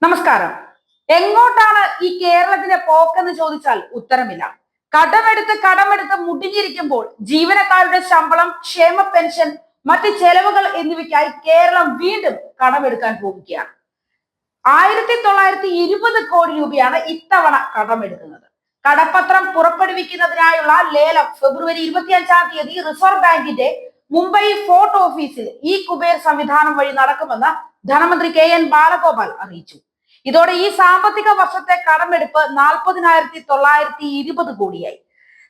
നമസ്കാരം. എങ്ങോട്ടാണ് ഈ കേരളത്തിന്റെ പോക്കെന്ന് ചോദിച്ചാൽ ഉത്തരമില്ല. കടമെടുത്ത് മുടിഞ്ഞിരിക്കുമ്പോൾ ജീവനക്കാരുടെ ശമ്പളം, ക്ഷേമ പെൻഷൻ, മറ്റ് ചെലവുകൾ എന്നിവയ്ക്കായി കേരളം വീണ്ടും കടമെടുക്കാൻ പോവുകയാണ്. 1920 കോടി രൂപയാണ് ഇത്തവണ കടമെടുക്കുന്നത്. കടപ്പത്രം പുറപ്പെടുവിക്കുന്നതിനായുള്ള ലേലം ഫെബ്രുവരി 25-ാം തീയതി റിസർവ് ബാങ്കിന്റെ മുംബൈ ഫോർട്ട് ഓഫീസിൽ ഈ കുബേർ സംവിധാനം വഴി നടക്കുമെന്ന് ധനമന്ത്രി KN ബാലഗോപാൽ അറിയിച്ചു. ഇതോടെ ഈ സാമ്പത്തിക വർഷത്തെ കടമെടുപ്പ് 40,920 കോടിയായി.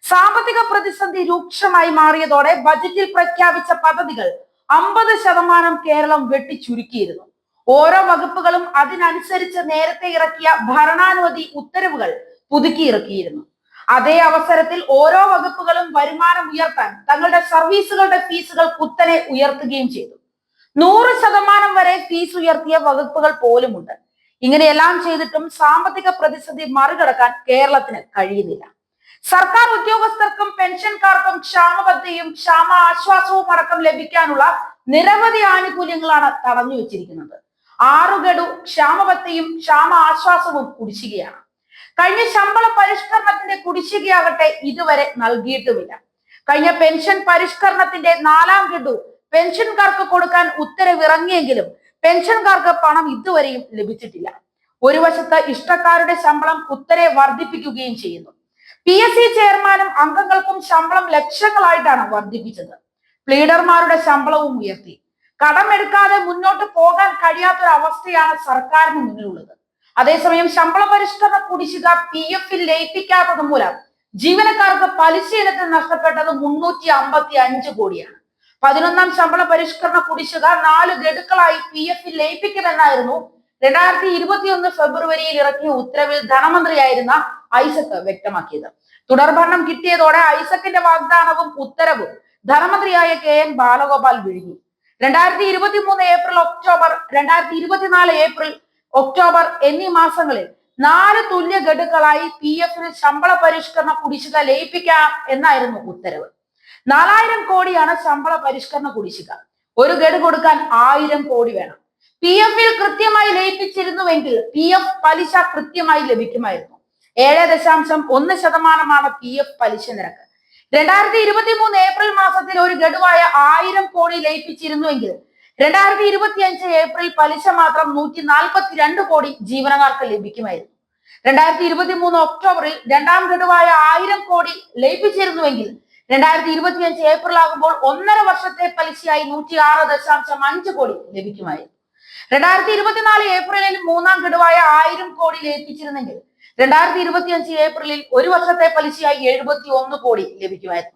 സാമ്പത്തിക പ്രതിസന്ധി രൂക്ഷമായി മാറിയതോടെ ബജറ്റിൽ പ്രഖ്യാപിച്ച പദ്ധതികൾ 50% കേരളം വെട്ടിച്ചുരുക്കിയിരുന്നു. ഓരോ വകുപ്പുകളും അതിനനുസരിച്ച് നേരത്തെ ഇറക്കിയ ഭരണാനുമതി ഉത്തരവുകൾ പുതുക്കിയിറക്കിയിരുന്നു. അതേ അവസരത്തിൽ ഓരോ വകുപ്പുകളും വരുമാനം ഉയർത്താൻ തങ്ങളുടെ സർവീസുകളുടെ ഫീസുകൾ കുത്തനെ ഉയർത്തുകയും ചെയ്തു. 100% വരെ ഫീസ് ഉയർത്തിയ വകുപ്പുകൾ പോലുമുണ്ട്. ഇങ്ങനെയെല്ലാം ചെയ്തിട്ടും സാമ്പത്തിക പ്രതിസന്ധി മറികടക്കാൻ കേരളത്തിന് കഴിയുന്നില്ല. സർക്കാർ ഉദ്യോഗസ്ഥർക്കും പെൻഷൻകാർക്കും ക്ഷാമബത്തയും ക്ഷാമ ആശ്വാസവും അടക്കം ലഭിക്കാനുള്ള നിരവധി ആനുകൂല്യങ്ങളാണ് തടഞ്ഞു വെച്ചിരിക്കുന്നത്. 6 ഗഡു ക്ഷാമബത്തയും ക്ഷാമ ആശ്വാസവും കുടിശ്ശികയാണ്. കഴിഞ്ഞ ശമ്പള പരിഷ്കരണത്തിന്റെ കുടിശ്ശികയാകട്ടെ ഇതുവരെ നൽകിയിട്ടുമില്ല. കഴിഞ്ഞ പെൻഷൻ പരിഷ്കരണത്തിന്റെ 4-ാം ഗഡു പെൻഷൻകാർക്ക് കൊടുക്കാൻ ഉത്തരവിറങ്ങിയെങ്കിലും പെൻഷൻകാർക്ക് പണം ഇതുവരെയും ലഭിച്ചിട്ടില്ല. ഒരു വശത്ത് ഇഷ്ടക്കാരുടെ ശമ്പളം കുത്തനെ വർദ്ധിപ്പിക്കുകയും ചെയ്യുന്നു. PSC ചെയർമാനും അംഗങ്ങൾക്കും ശമ്പളം ലക്ഷങ്ങളായിട്ടാണ് വർദ്ധിപ്പിച്ചത്. പ്ലീഡർമാരുടെ ശമ്പളവും ഉയർത്തി. കടമെടുക്കാതെ മുന്നോട്ട് പോകാൻ കഴിയാത്തൊരവസ്ഥയാണ് സർക്കാരിന് മുന്നിലുള്ളത്. അതേസമയം ശമ്പള പരിഷ്കരണ കുടിശ്ശിക PF-ൽ ലയിപ്പിക്കാത്തത് മൂലം ജീവനക്കാർക്ക് പലിശ ഇനത്തിൽ നഷ്ടപ്പെട്ടത് 355 കോടിയാണ്. 11-ാം ശമ്പള പരിഷ്കരണ കുടിശ്ശിക 4 ഗഡുക്കളായി PF-ൽ ലയിപ്പിക്കുമെന്നായിരുന്നു 2021 ഫെബ്രുവരിയിൽ ഇറക്കിയ ഉത്തരവിൽ ധനമന്ത്രിയായിരുന്ന ഐസക് വ്യക്തമാക്കിയത്. തുടർഭരണം കിട്ടിയതോടെ ഐസക്കിന്റെ വാഗ്ദാനവും ഉത്തരവും ധനമന്ത്രിയായ KN ബാലഗോപാൽ വിഴുങ്ങി. 2023 ഏപ്രിൽ ഒക്ടോബർ, 2024 ഏപ്രിൽ ഒക്ടോബർ എന്നീ മാസങ്ങളിൽ 4 തുല്യ ഗഡുക്കളായി PF-ൽ ശമ്പള പരിഷ്കരണ കുടിശ്ശിക ലയിപ്പിക്കാം എന്നായിരുന്നു ഉത്തരവ്. 4000 കോടിയാണ് ശമ്പള പരിഷ്കരണ കുടിശ്ശിക. ഒരു ഗഡു കൊടുക്കാൻ 1000 കോടി വേണം. PF-ൽ കൃത്യമായി ലയിപ്പിച്ചിരുന്നുവെങ്കിൽ PF പലിശ കൃത്യമായി ലഭിക്കുമായിരുന്നു. 7.1% PF പലിശ നിരക്ക്. 2023 ഏപ്രിൽ മാസത്തിൽ ഒരു ഗഡുവായ 1000 കോടി ലയിപ്പിച്ചിരുന്നുവെങ്കിൽ 2025 ഏപ്രിൽ പലിശ മാത്രം 142 കോടി ജീവനക്കാർക്ക് ലഭിക്കുമായിരുന്നു. 2023 ഒക്ടോബറിൽ 2-ാം ഗഡുവായ 1000 കോടി ലയിപ്പിച്ചിരുന്നുവെങ്കിൽ 2025 ഏപ്രിൽ ആകുമ്പോൾ 1.5 വർഷത്തെ പലിശയായി 106.5 കോടി ലഭിക്കുമായിരുന്നു. 2024 ഏപ്രിലിൽ 3-ാം ഗഡുവായ 1000 കോടി ലയിപ്പിച്ചിരുന്നെങ്കിൽ 2025 ഏപ്രിലിൽ 1 വർഷത്തെ പലിശയായി 71 കോടി ലഭിക്കുമായിരുന്നു.